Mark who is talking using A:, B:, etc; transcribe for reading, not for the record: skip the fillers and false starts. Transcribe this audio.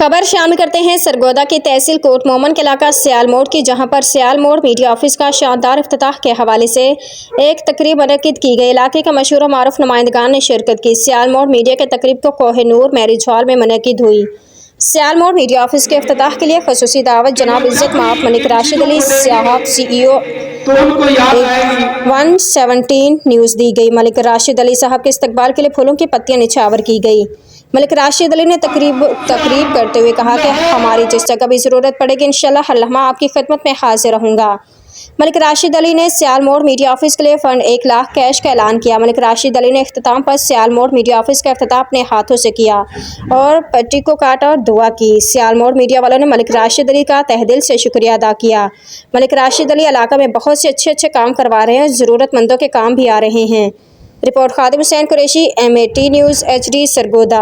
A: खबर शामिल करते हैं सरगोदा की तहसील कोट मोमन के इलाका सियाल मोड़ की, जहां पर सियाल मोड़ मीडिया ऑफिस का शानदार इफ्तिताह के हवाले से एक तकरीब मुनक्किद की गई। इलाके के मशहूर मारूफ नुमाइंदगान ने शिरकत की। सियाल मोड़ मीडिया के तकरीब को कोहिनूर मैरिज हॉल में मुनक्किद हुई। सियाल मोड़ मीडिया ऑफिस के इफ्तिताह के लिए खसूसी दावत जनाब इज्जत माफ मलिक राशिद अली साहब CEO 117 न्यूज़ दी गई। मलिक राशिद अली साहब के इस्तकबाल के लिए फूलों की पत्तियां निछावर की गई। मलिक राशिद अली ने तकरीब करते हुए कहा कि हमारी जिस जगह भी ज़रूरत पड़ेगी इंशाल्लाह हर लम्हा आपकी खिदमत में हाजिर रहूँगा। मलिक राशिद अली ने सियाल मोड़ मीडिया ऑफिस के लिए फंड 1 लाख कैश का ऐलान किया। मलिक राशिद अली ने इख्तिताम पर सियाल मोड़ मीडिया ऑफिस का इफ्तिताह अपने हाथों से किया और पट्टी को काटा और दुआ की। सियाल मोड़ मीडिया वालों ने मलिक राशिद अली का तहे दिल से शुक्रिया अदा किया। मलिक राशिद अली इलाका में बहुत से अच्छे काम करवा रहे हैं, ज़रूरतमंदों के काम भी आ रहे हैं। Report Khadim Hussain Qureshi, MAT news HD Sargodha.